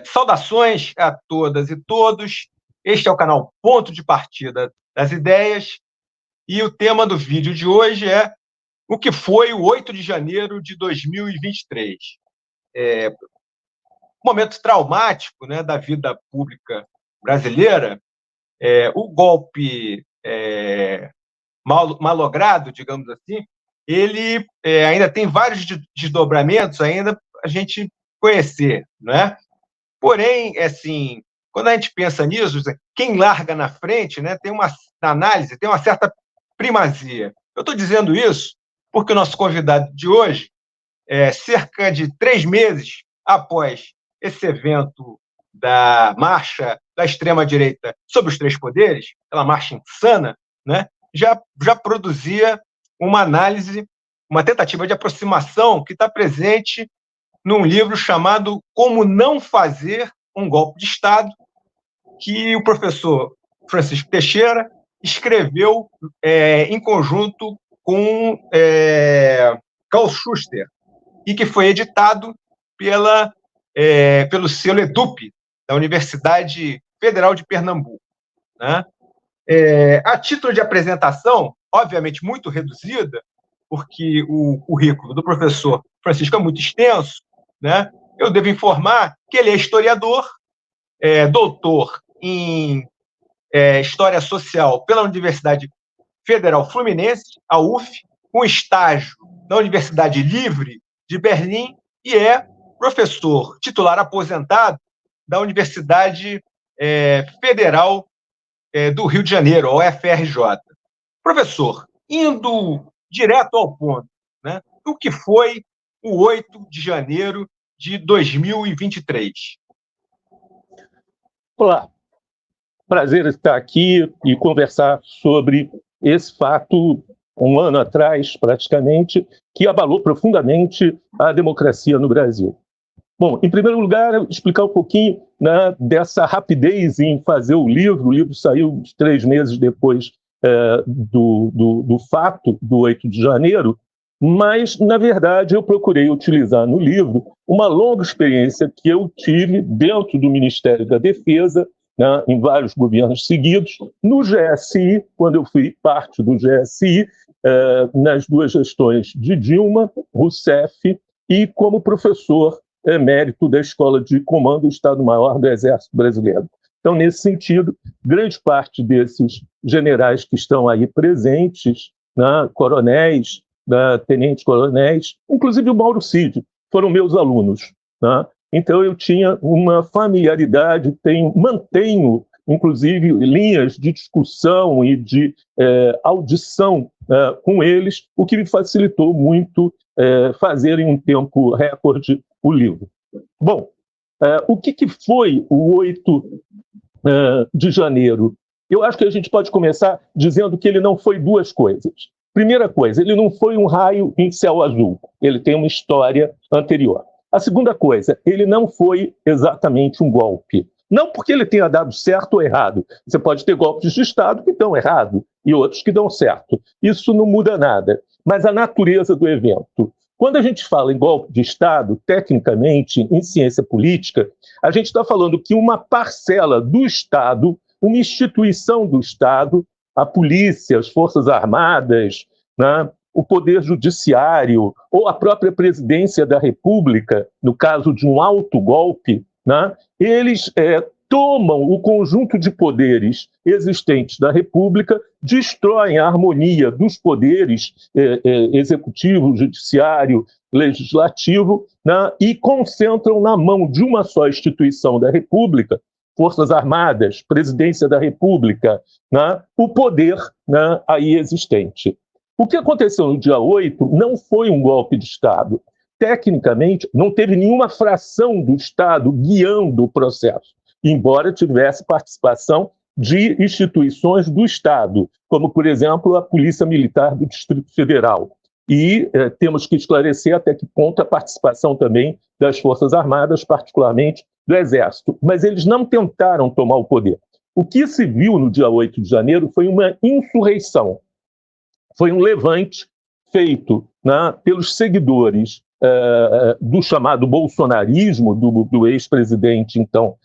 Saudações a todas e todos. Este é o canal Ponto de Partida das Ideias e o tema do vídeo de hoje é o que foi o 8 de janeiro de 2023. Um momento traumático, né, da vida pública brasileira. O golpe malogrado, digamos assim, ele ainda tem vários desdobramentos ainda a gente conhecer, né? Porém, assim, quando a gente pensa nisso, quem larga na frente, né, tem uma análise, tem uma certa primazia. Eu estou dizendo isso porque o nosso convidado de hoje, cerca de 3 meses após esse evento da marcha da extrema-direita sobre os 3 poderes, aquela marcha insana, né, já produzia uma análise, uma tentativa de aproximação que está presente num livro chamado Como Não Fazer um Golpe de Estado, que o professor Francisco Teixeira escreveu em conjunto com Karl Schuster, e que foi editado pelo selo EDUP, da Universidade Federal de Pernambuco, né? A título de apresentação, obviamente muito reduzida, porque o currículo do professor Francisco é muito extenso, né? Eu devo informar que ele é historiador, doutor em História Social pela Universidade Federal Fluminense, a UF, com estágio na Universidade Livre de Berlim e é professor titular aposentado da Universidade Federal do Rio de Janeiro, a UFRJ. Professor, indo direto ao ponto, né? O que foi o 8 de janeiro de 2023? Olá, prazer estar aqui e conversar sobre esse fato, um ano atrás, praticamente, que abalou profundamente a democracia no Brasil. Bom, em primeiro lugar, explicar um pouquinho, né, dessa rapidez em fazer o livro. O livro saiu uns 3 meses depois do fato do 8 de janeiro, mas, na verdade, eu procurei utilizar no livro uma longa experiência que eu tive dentro do Ministério da Defesa, né, em vários governos seguidos, no GSI, quando eu fui parte do GSI, nas 2 gestões de Dilma Rousseff e como professor emérito da Escola de Comando do Estado-Maior do Exército Brasileiro. Então, nesse sentido, grande parte desses generais que estão aí presentes, né, coronéis, tenentes-coronéis, inclusive o Mauro Cid, foram meus alunos, né? Então, eu tinha uma familiaridade, mantenho, inclusive, linhas de discussão e de audição com eles, o que me facilitou muito fazer em um tempo recorde o livro. Bom, o que foi o 8 de janeiro? Eu acho que a gente pode começar dizendo que ele não foi 2 coisas. Primeira coisa, ele não foi um raio em céu azul, ele tem uma história anterior. A segunda coisa, ele não foi exatamente um golpe. Não porque ele tenha dado certo ou errado. Você pode ter golpes de Estado que dão errado e outros que dão certo. Isso não muda nada. Mas a natureza do evento. Quando a gente fala em golpe de Estado, tecnicamente, em ciência política, a gente está falando que uma parcela do Estado, uma instituição do Estado, a polícia, as Forças Armadas, né, o Poder Judiciário ou a própria Presidência da República, no caso de um autogolpe, né, eles tomam o conjunto de poderes existentes da República, destroem a harmonia dos poderes executivo, judiciário, legislativo, né, e concentram na mão de uma só instituição da República, Forças Armadas, Presidência da República, né, o poder, né, aí existente. O que aconteceu no dia 8 não foi um golpe de Estado. Tecnicamente, não teve nenhuma fração do Estado guiando o processo, embora tivesse participação de instituições do Estado, como, por exemplo, a Polícia Militar do Distrito Federal. E temos que esclarecer até que ponto a participação também das Forças Armadas, particularmente do Exército. Mas eles não tentaram tomar o poder. O que se viu no dia 8 de janeiro foi uma insurreição. Foi um levante feito, né, pelos seguidores do chamado bolsonarismo, do ex-presidente, então,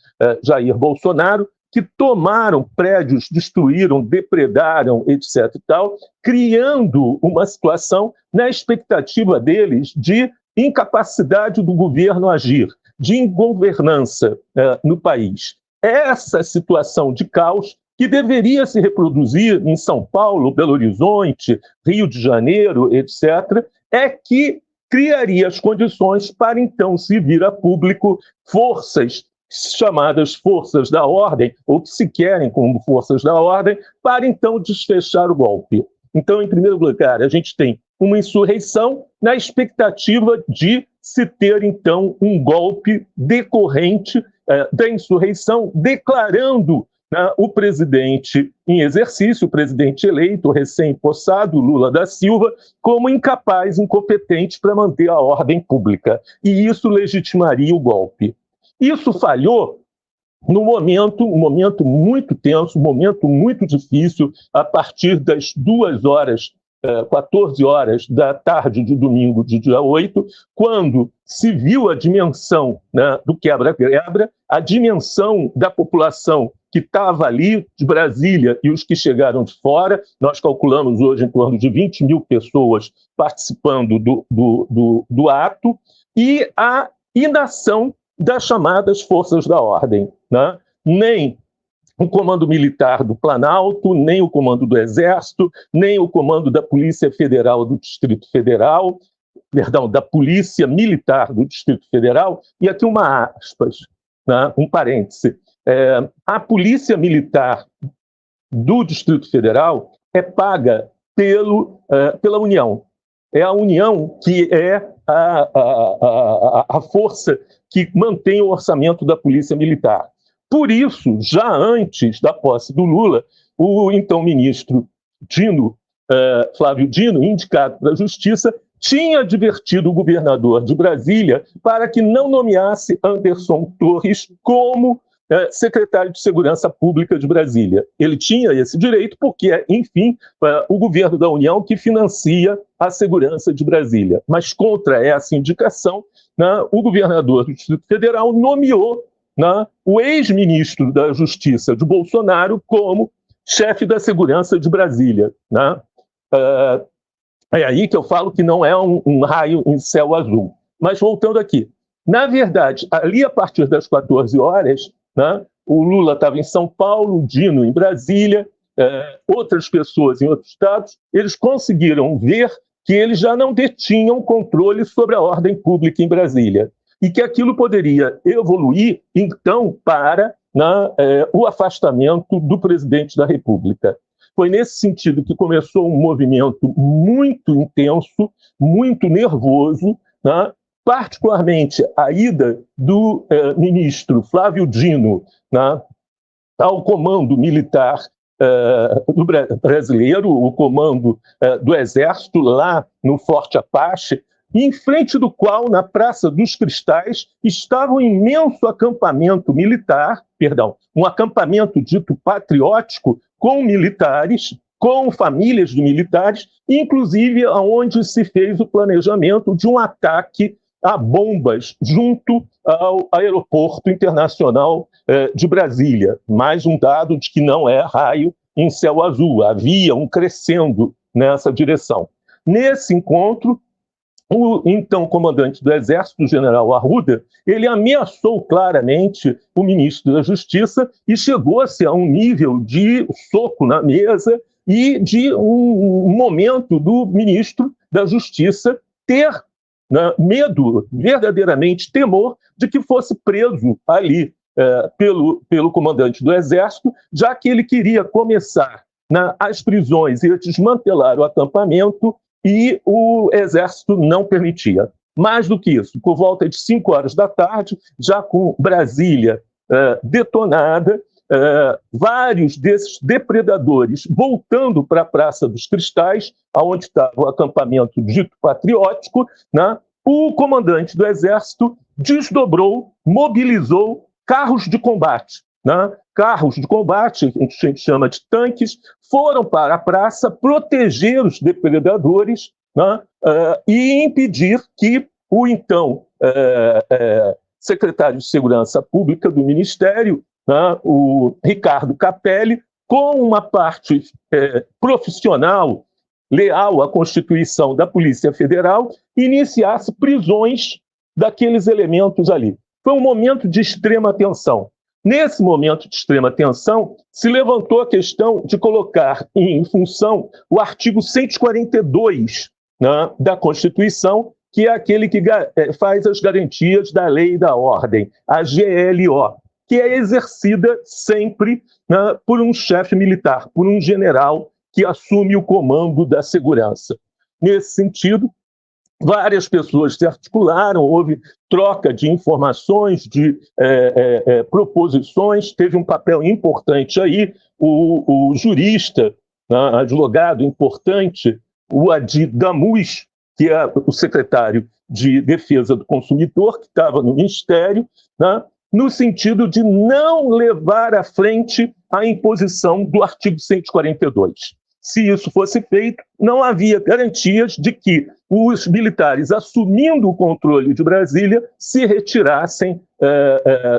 Jair Bolsonaro, que tomaram prédios, destruíram, depredaram, etc. e tal, criando uma situação na expectativa deles de incapacidade do governo agir, de ingovernança no país. Essa situação de caos que deveria se reproduzir em São Paulo, Belo Horizonte, Rio de Janeiro, etc., é que criaria as condições para, então, se vir a público forças chamadas forças da ordem, ou que se querem como forças da ordem, para, então, desfechar o golpe. Então, em primeiro lugar, a gente tem uma insurreição na expectativa de se ter, então, um golpe decorrente da insurreição, declarando o presidente em exercício, o presidente eleito, recém-possado, Lula da Silva, como incapaz, incompetente para manter a ordem pública. E isso legitimaria o golpe. Isso falhou no momento, um momento muito tenso, um momento muito difícil, a partir das 14 horas da tarde de domingo, de dia 8, quando se viu a dimensão, né, do quebra-quebra, a dimensão da população que estava ali de Brasília e os que chegaram de fora. Nós calculamos hoje em torno de 20 mil pessoas participando do ato, e a inação das chamadas forças da ordem, né? Nem o comando militar do Planalto, nem o comando do Exército, nem o comando da Polícia Federal do Distrito Federal, perdão, da Polícia Militar do Distrito Federal, e aqui uma aspas, né? Um parêntese. A Polícia Militar do Distrito Federal é paga pela União. É a União que é a força que mantém o orçamento da Polícia Militar. Por isso, já antes da posse do Lula, o então ministro Flávio Dino, indicado pela Justiça, tinha advertido o governador de Brasília para que não nomeasse Anderson Torres como secretário de Segurança Pública de Brasília. Ele tinha esse direito porque, enfim, o governo da União que financia a segurança de Brasília. Mas contra essa indicação, o governador do Distrito Federal nomeou o ex-ministro da Justiça de Bolsonaro como chefe da segurança de Brasília. É aí que eu falo que não é um raio em céu azul. Mas voltando aqui, na verdade, ali a partir das 14 horas, o Lula estava em São Paulo, o Dino em Brasília, outras pessoas em outros estados, eles conseguiram ver que eles já não detinham controle sobre a ordem pública em Brasília e que aquilo poderia evoluir, então, para o afastamento do presidente da República. Foi nesse sentido que começou um movimento muito intenso, muito nervoso, particularmente a ida do ministro Flávio Dino ao comando militar do brasileiro, o comando do Exército, lá no Forte Apache, em frente do qual, na Praça dos Cristais, estava um imenso acampamento militar, um acampamento dito patriótico, com militares, com famílias de militares, inclusive onde se fez o planejamento de um ataque a bombas junto ao Aeroporto Internacional de Brasília. Mais um dado de que não é raio em céu azul, havia um crescendo nessa direção. Nesse encontro, o então comandante do Exército, o general Arruda, ele ameaçou claramente o ministro da Justiça e chegou-se a um nível de soco na mesa e de um momento do ministro da Justiça ter medo, verdadeiramente temor, de que fosse preso ali pelo comandante do Exército, já que ele queria começar as prisões e desmantelar o acampamento, e o Exército não permitia. Mais do que isso, por volta de 5 horas da tarde, já com Brasília detonada, vários desses depredadores voltando para a Praça dos Cristais, onde estava o acampamento dito patriótico, o comandante do Exército desdobrou, mobilizou carros de combate. Carros de combate, que a gente chama de tanques, foram para a praça proteger os depredadores e impedir que o então secretário de Segurança Pública do Ministério, né, o Ricardo Capelli, com uma parte profissional, leal à Constituição da Polícia Federal, iniciasse prisões daqueles elementos ali. Foi um momento de extrema tensão. Nesse momento de extrema tensão, se levantou a questão de colocar em função o artigo 142, né, da Constituição, que é aquele que faz as garantias da lei e da ordem, a GLO, que é exercida sempre, né, por um chefe militar, por um general que assume o comando da segurança. Nesse sentido, várias pessoas se articularam, houve troca de informações, de proposições, teve um papel importante aí o jurista, né, advogado importante, o Adi Damus, que é o secretário de Defesa do Consumidor, que estava no Ministério, né, no sentido de não levar à frente a imposição do artigo 142. Se isso fosse feito, não havia garantias de que os militares, assumindo o controle de Brasília, se retirassem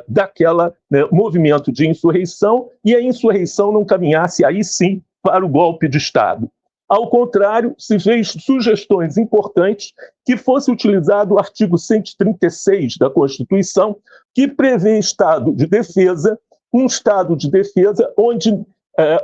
daquele movimento de insurreição e a insurreição não caminhasse, aí sim, para o golpe de Estado. Ao contrário, se fez sugestões importantes que fosse utilizado o artigo 136 da Constituição, que prevê estado de defesa, um estado de defesa onde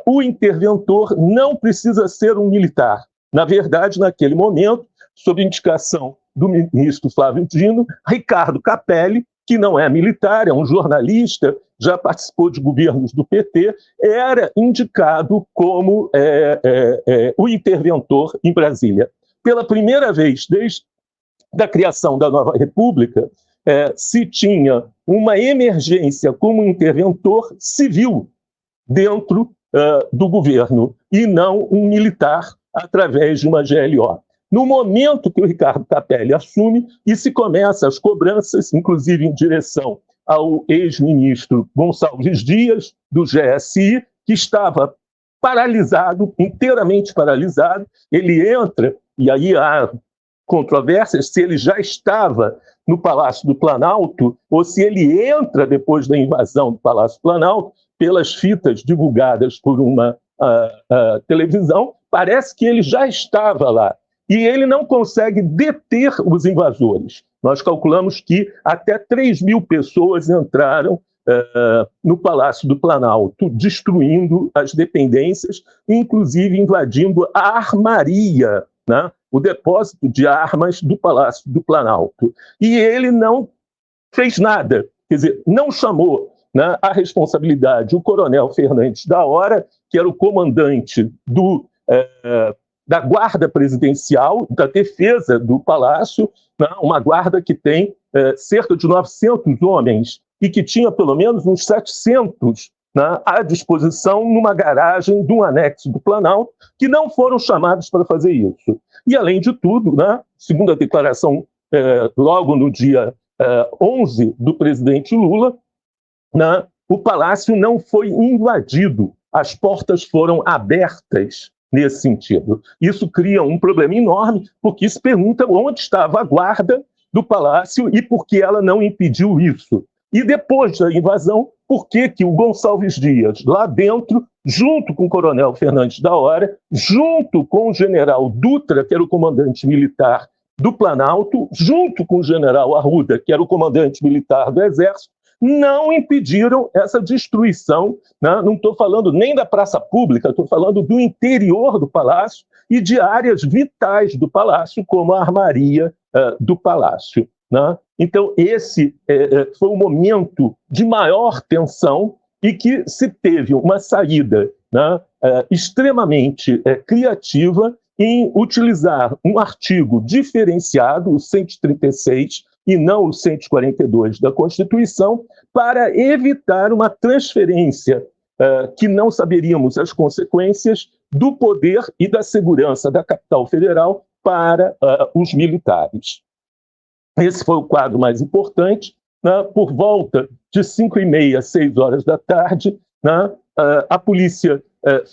o interventor não precisa ser um militar. Na verdade, naquele momento, sob indicação do ministro Flávio Dino, Ricardo Capelli, que não é militar, é um jornalista, já participou de governos do PT, era indicado como o interventor em Brasília. Pela primeira vez desde a criação da nova República, se tinha uma emergência como interventor civil dentro do governo, e não um militar através de uma GLO. No momento que o Ricardo Capelli assume, e se começa as cobranças, inclusive em direção ao ex-ministro Gonçalves Dias, do GSI, que estava paralisado, inteiramente paralisado. Ele entra, e aí há controvérsias se ele já estava no Palácio do Planalto ou se ele entra depois da invasão do Palácio do Planalto, pelas fitas divulgadas por uma televisão. Parece que ele já estava lá. E ele não consegue deter os invasores. Nós calculamos que até 3.000 pessoas entraram no Palácio do Planalto, destruindo as dependências, inclusive invadindo a armaria, né, o depósito de armas do Palácio do Planalto. E ele não fez nada, quer dizer, não chamou, né, a responsabilidade o coronel Fernandes da Hora, que era o comandante da guarda presidencial, da defesa do Palácio, né, uma guarda que tem cerca de 900 homens e que tinha pelo menos uns 700, né, à disposição numa garagem de um anexo do Planalto, que não foram chamados para fazer isso. E, além de tudo, né, segundo a declaração logo no dia 11 do presidente Lula, né, o Palácio não foi invadido, as portas foram abertas nesse sentido. Isso cria um problema enorme, porque se pergunta onde estava a guarda do Palácio e por que ela não impediu isso. E depois da invasão, por que o Gonçalves Dias, lá dentro, junto com o coronel Fernandes da Hora, junto com o general Dutra, que era o comandante militar do Planalto, junto com o general Arruda, que era o comandante militar do Exército, não impediram essa destruição, né? Não estou falando nem da praça pública, estou falando do interior do Palácio e de áreas vitais do Palácio, como a armaria do Palácio, né? Então, esse foi um momento de maior tensão e que se teve uma saída, né, extremamente criativa em utilizar um artigo diferenciado, o 136, e não o 142 da Constituição, para evitar uma transferência que não saberíamos as consequências do poder e da segurança da capital federal para os militares. Esse foi o quadro mais importante, né? Por volta de 5h30, 6 horas da tarde, né, a Polícia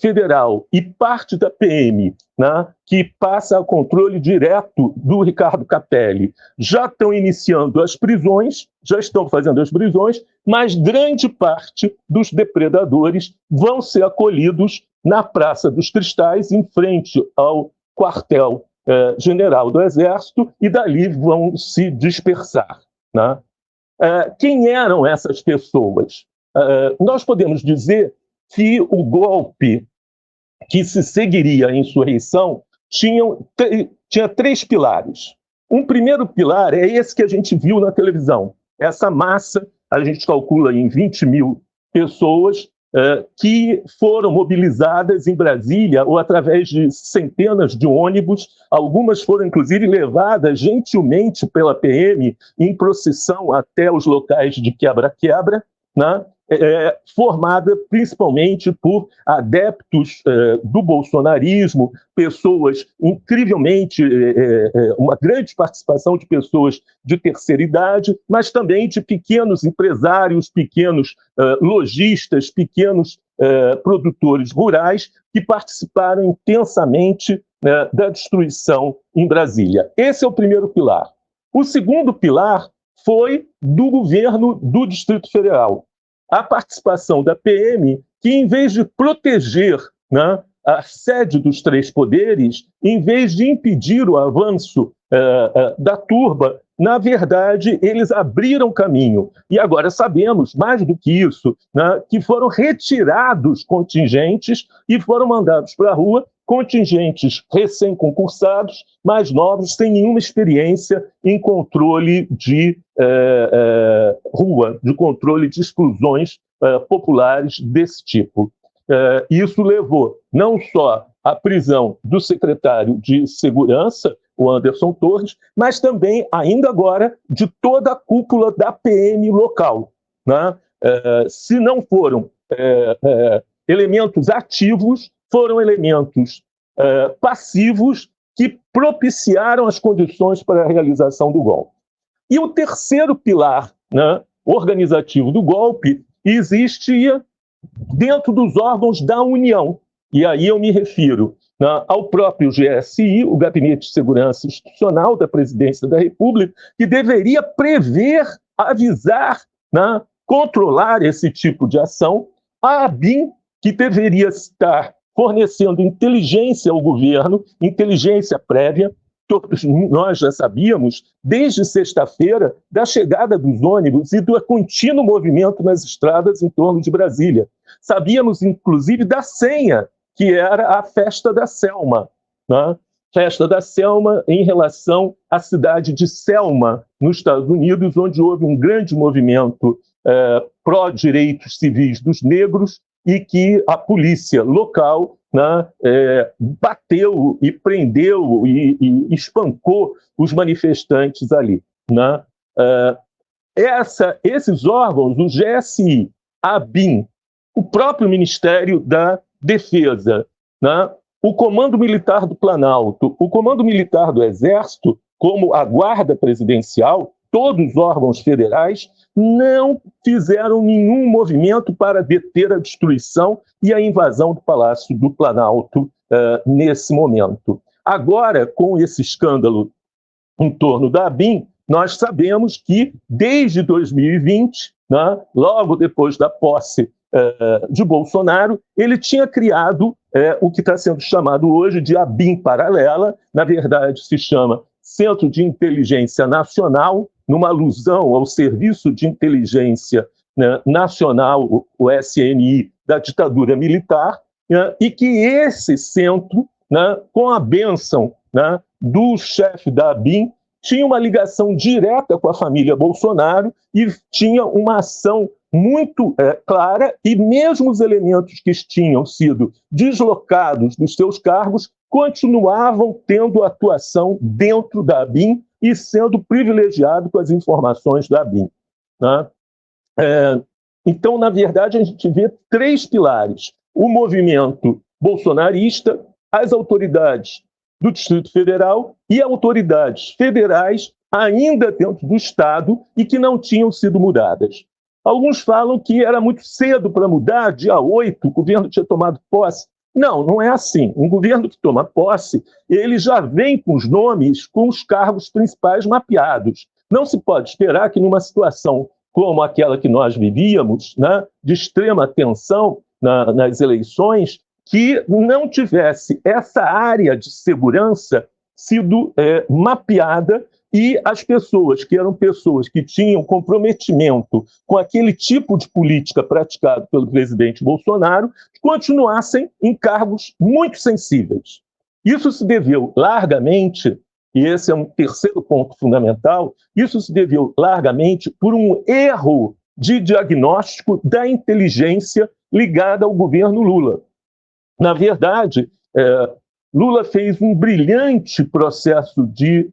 Federal e parte da PM, né, que passa a controle direto do Ricardo Capelli, já estão iniciando as prisões, já estão fazendo as prisões, mas grande parte dos depredadores vão ser acolhidos na Praça dos Cristais, em frente ao quartel general do Exército, e dali vão se dispersar, né? Quem eram essas pessoas? Nós podemos dizer que o golpe que se seguiria à insurreição tinha 3 pilares. Um primeiro pilar é esse que a gente viu na televisão. Essa massa, a gente calcula em 20 mil pessoas, que foram mobilizadas em Brasília ou através de centenas de ônibus. Algumas foram, inclusive, levadas gentilmente pela PM em procissão até os locais de quebra-quebra, né? Formada principalmente por adeptos do bolsonarismo, pessoas incrivelmente, uma grande participação de pessoas de terceira idade, mas também de pequenos empresários, pequenos lojistas, pequenos produtores rurais que participaram intensamente da destruição em Brasília. Esse é o primeiro pilar. O segundo pilar foi do governo do Distrito Federal. A participação da PM, que em vez de proteger, né, a sede dos 3 poderes, em vez de impedir o avanço da turba, na verdade, eles abriram caminho. E agora sabemos, mais do que isso, né, que foram retirados contingentes e foram mandados para a rua contingentes recém-concursados, mais novos, sem nenhuma experiência em controle de rua, de controle de exclusões populares desse tipo. Isso levou não só à prisão do secretário de Segurança, o Anderson Torres, mas também, ainda agora, de toda a cúpula da PM local, né? Se não foram elementos ativos, foram elementos passivos que propiciaram as condições para a realização do golpe. E o terceiro pilar, né, organizativo do golpe existia dentro dos órgãos da União. E aí eu me refiro, né, ao próprio GSI, o Gabinete de Segurança Institucional da Presidência da República, que deveria prever, avisar, né, controlar esse tipo de ação. A ABIN, que deveria estar fornecendo inteligência ao governo, inteligência prévia. Todos nós já sabíamos, desde sexta-feira, da chegada dos ônibus e do contínuo movimento nas estradas em torno de Brasília. Sabíamos, inclusive, da senha, que era a Festa da Selma, né? Festa da Selma em relação à cidade de Selma, nos Estados Unidos, onde houve um grande movimento pró-direitos civis dos negros, e que a polícia local, né, bateu e prendeu e espancou os manifestantes ali, né? Esses órgãos, o GSI, a ABIN, o próprio Ministério da Defesa, né, o Comando Militar do Planalto, o Comando Militar do Exército, como a Guarda Presidencial, todos os órgãos federais, não fizeram nenhum movimento para deter a destruição e a invasão do Palácio do Planalto nesse momento. Agora, com esse escândalo em torno da ABIN, nós sabemos que, desde 2020, né, logo depois da posse de Bolsonaro, ele tinha criado o que está sendo chamado hoje de ABIN paralela, na verdade se chama Centro de Inteligência Nacional, numa alusão ao Serviço de Inteligência, né, Nacional, o SNI, da ditadura militar, né, e que esse centro, né, com a bênção, né, do chefe da ABIN, tinha uma ligação direta com a família Bolsonaro e tinha uma ação muito clara, e mesmo os elementos que tinham sido deslocados dos seus cargos continuavam tendo atuação dentro da ABIN e sendo privilegiado com as informações da ABIN, né? Então, na verdade, a gente vê 3 pilares: o movimento bolsonarista, as autoridades do Distrito Federal e autoridades federais ainda dentro do Estado e que não tinham sido mudadas. Alguns falam que era muito cedo para mudar, dia 8, o governo tinha tomado posse. Não, não é assim. Um governo que toma posse, ele já vem com os nomes, com os cargos principais mapeados. Não se pode esperar que numa situação como aquela que nós vivíamos, né, de extrema tensão nas eleições, que não tivesse essa área de segurança sido mapeada e as pessoas que eram pessoas que tinham comprometimento com aquele tipo de política praticado pelo presidente Bolsonaro continuassem em cargos muito sensíveis. Isso se deveu largamente, e esse é um terceiro ponto fundamental, isso se deveu largamente por um erro de diagnóstico da inteligência ligada ao governo Lula. Na verdade, Lula fez um brilhante processo de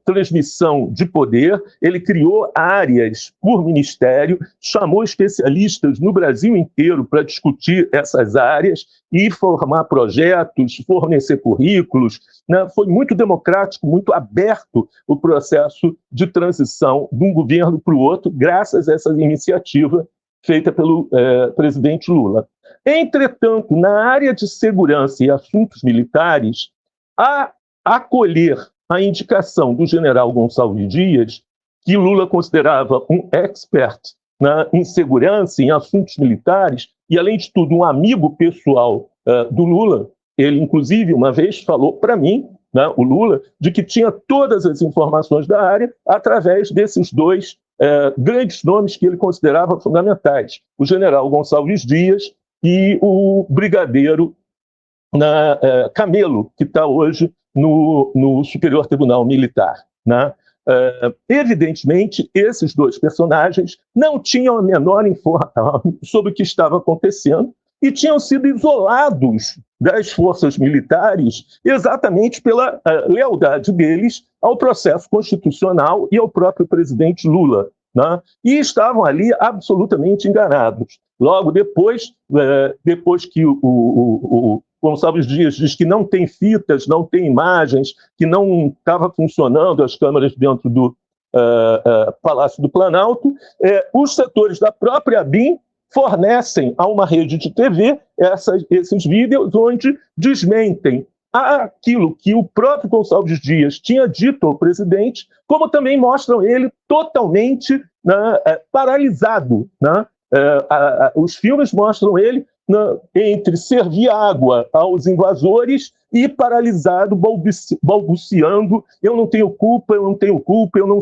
transmissão de poder, ele criou áreas por ministério, chamou especialistas no Brasil inteiro para discutir essas áreas e formar projetos, fornecer currículos, né? Foi muito democrático, muito aberto o processo de transição de um governo para o outro, graças a essa iniciativa feita pelo presidente Lula. Entretanto, na área de segurança e assuntos militares, a acolher a indicação do general Gonçalves Dias, que Lula considerava um expert em segurança, em assuntos militares, e, além de tudo, um amigo pessoal do Lula. Ele, inclusive, uma vez falou para mim, o Lula, de que tinha todas as informações da área através desses dois grandes nomes que ele considerava fundamentais, o general Gonçalves Dias e o brigadeiro Camelo, que está hoje no Superior Tribunal Militar. Evidentemente, esses dois personagens não tinham a menor informação sobre o que estava acontecendo e tinham sido isolados das forças militares exatamente pela lealdade deles ao processo constitucional e ao próprio presidente Lula. E estavam ali absolutamente enganados. Logo depois que o Gonçalves Dias diz que não tem fitas, não tem imagens, que não estava funcionando as câmeras dentro do Palácio do Planalto, os setores da própria ABIN fornecem a uma rede de TV esses vídeos onde desmentem aquilo que o próprio Gonçalves Dias tinha dito ao presidente, como também mostram ele totalmente paralisado. Os filmes mostram ele entre servir água aos invasores e paralisado, balbuciando: eu não tenho culpa, eu não tenho culpa, eu não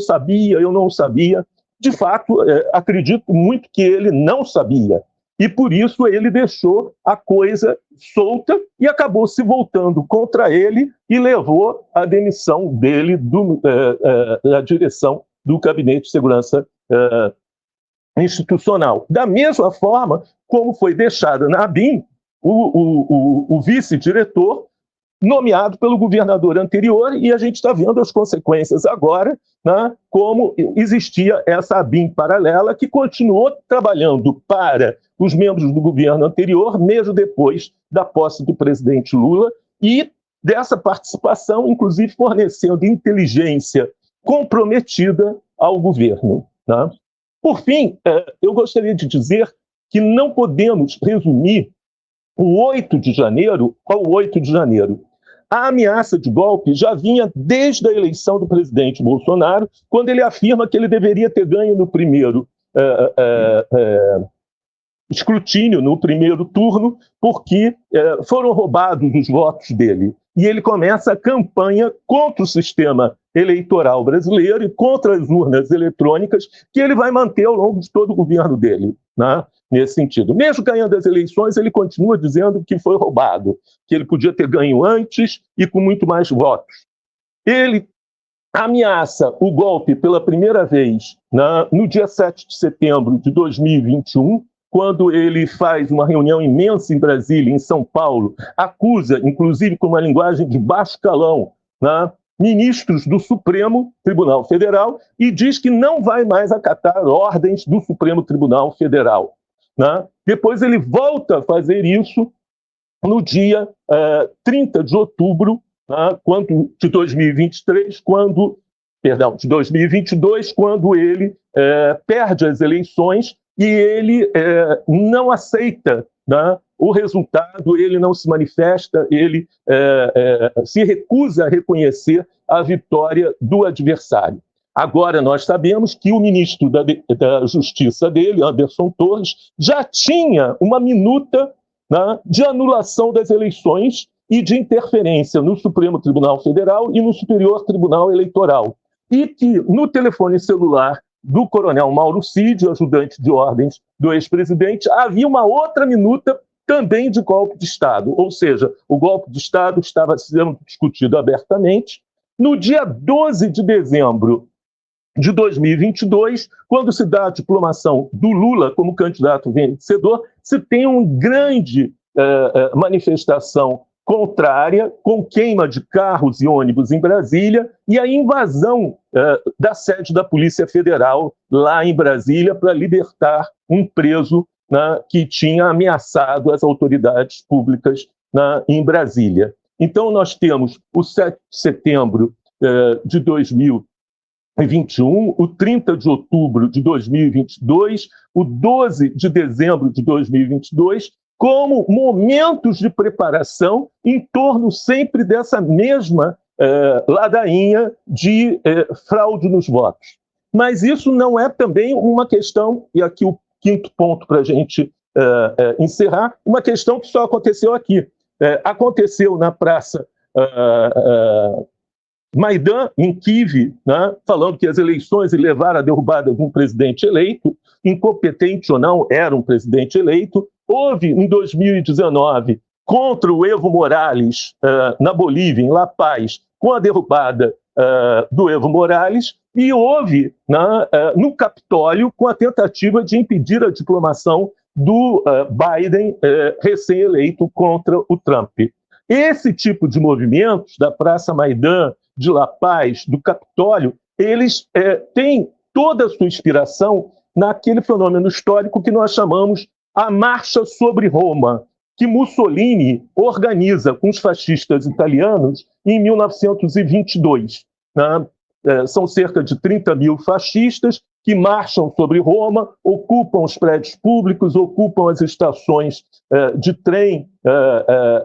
sabia. De fato, acredito muito que ele não sabia. E por isso ele deixou a coisa solta e acabou se voltando contra ele e levou à demissão dele da direção do Gabinete de Segurança Institucional. Da mesma forma como foi deixada na ABIN o vice-diretor nomeado pelo governador anterior, e a gente está vendo as consequências agora, como existia essa ABIN paralela que continuou trabalhando para os membros do governo anterior, mesmo depois da posse do presidente Lula, e dessa participação, inclusive fornecendo inteligência comprometida ao governo. Por fim, eu gostaria de dizer que não podemos resumir o 8 de janeiro ao 8 de janeiro. A ameaça de golpe já vinha desde a eleição do presidente Bolsonaro, quando ele afirma que ele deveria ter ganho no primeiro escrutínio, no primeiro turno, porque foram roubados os votos dele. E ele começa a campanha contra o sistema eleitoral brasileiro e contra as urnas eletrônicas, que ele vai manter ao longo de todo o governo dele, nesse sentido. Mesmo ganhando as eleições, ele continua dizendo que foi roubado, que ele podia ter ganho antes e com muito mais votos. Ele ameaça o golpe pela primeira vez no dia 7 de setembro de 2021, quando ele faz uma reunião imensa em Brasília, em São Paulo, acusa, inclusive com uma linguagem de baixo calão, ministros do Supremo Tribunal Federal, e diz que não vai mais acatar ordens do Supremo Tribunal Federal. Depois ele volta a fazer isso no dia 30 de outubro de 2023, quando de 2022, quando ele perde as eleições e ele não aceita, né, o resultado, ele não se manifesta, ele se recusa a reconhecer a vitória do adversário. Agora, nós sabemos que o ministro da Justiça dele, Anderson Torres, já tinha uma minuta, né, de anulação das eleições e de interferência no Supremo Tribunal Federal e no Superior Tribunal Eleitoral. E que no telefone celular do coronel Mauro Cid, ajudante de ordens do ex-presidente, havia uma outra minuta também de golpe de Estado. Ou seja, o golpe de Estado estava sendo discutido abertamente. No dia 12 de dezembro de 2022, quando se dá a diplomação do Lula como candidato vencedor, se tem uma grande manifestação contrária, com queima de carros e ônibus em Brasília e a invasão da sede da Polícia Federal lá em Brasília para libertar um preso, né, que tinha ameaçado as autoridades públicas, né, em Brasília. Então, nós temos o 7 de setembro de 2021, o 30 de outubro de 2022, o 12 de dezembro de 2022, como momentos de preparação em torno sempre dessa mesma ladainha de fraude nos votos. Mas isso não é também uma questão, e aqui o quinto ponto para a gente encerrar, uma questão que só aconteceu aqui. Aconteceu na Praça Maidan, em Kiev, né, falando que as eleições levaram à derrubada de um presidente eleito, incompetente ou não, era um presidente eleito. Houve, em 2019, contra o Evo Morales, na Bolívia, em La Paz, com a derrubada do Evo Morales, e houve, no Capitólio, com a tentativa de impedir a diplomação do Biden, recém-eleito, contra o Trump. Esse tipo de movimentos, da Praça Maidan, de La Paz, do Capitólio, eles têm toda a sua inspiração naquele fenômeno histórico que nós chamamos a Marcha sobre Roma, que Mussolini organiza com os fascistas italianos em 1922. Né? São cerca de 30 mil fascistas que marcham sobre Roma, ocupam os prédios públicos, ocupam as estações de trem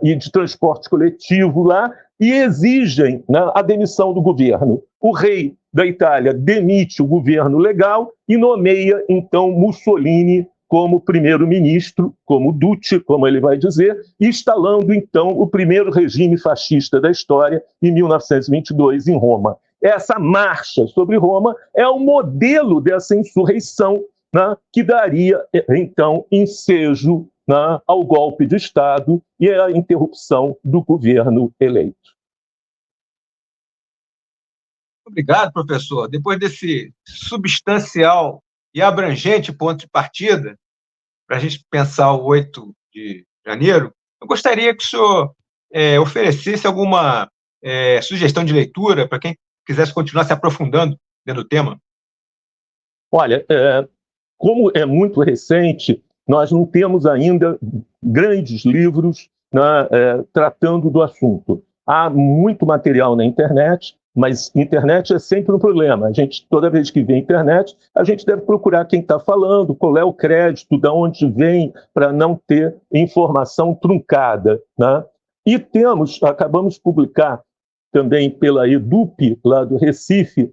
e de transporte coletivo lá, e exigem, né, a demissão do governo. O rei da Itália demite o governo legal e nomeia, então, Mussolini como primeiro-ministro, como Duce, como ele vai dizer, instalando, então, o primeiro regime fascista da história, em 1922, em Roma. Essa marcha sobre Roma é o modelo dessa insurreição, né, que daria, então, ensejo, né, ao golpe de Estado e à interrupção do governo eleito. Obrigado, professor. Depois desse substancial e abrangente ponto de partida, para a gente pensar o 8 de janeiro, eu gostaria que o senhor oferecesse alguma sugestão de leitura para quem quisesse continuar se aprofundando dentro do tema. Olha, como é muito recente, nós não temos ainda grandes livros, né, tratando do assunto. Há muito material na internet, mas internet é sempre um problema. A gente, toda vez que vê internet, a gente deve procurar quem está falando, qual é o crédito, de onde vem, para não ter informação truncada, né? E acabamos de publicar também pela EDUP, lá do Recife,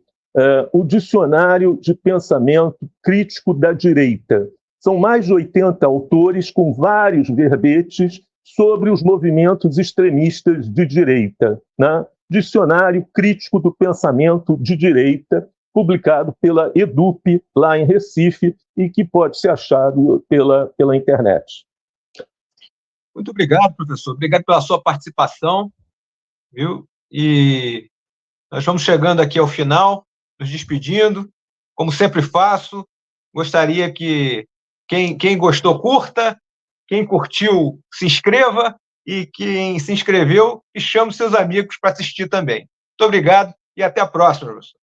o Dicionário de Pensamento Crítico da Direita. São mais de 80 autores com vários verbetes sobre os movimentos extremistas de direita, né? Dicionário Crítico do Pensamento de Direita, publicado pela EDUP, lá em Recife, e que pode ser achado pela internet. Muito obrigado, professor. Obrigado pela sua participação, viu? E nós vamos chegando aqui ao final, nos despedindo. Como sempre faço, gostaria que quem gostou, curta, quem curtiu, se inscreva, e quem se inscreveu, que chame seus amigos para assistir também. Muito obrigado e até a próxima, professor.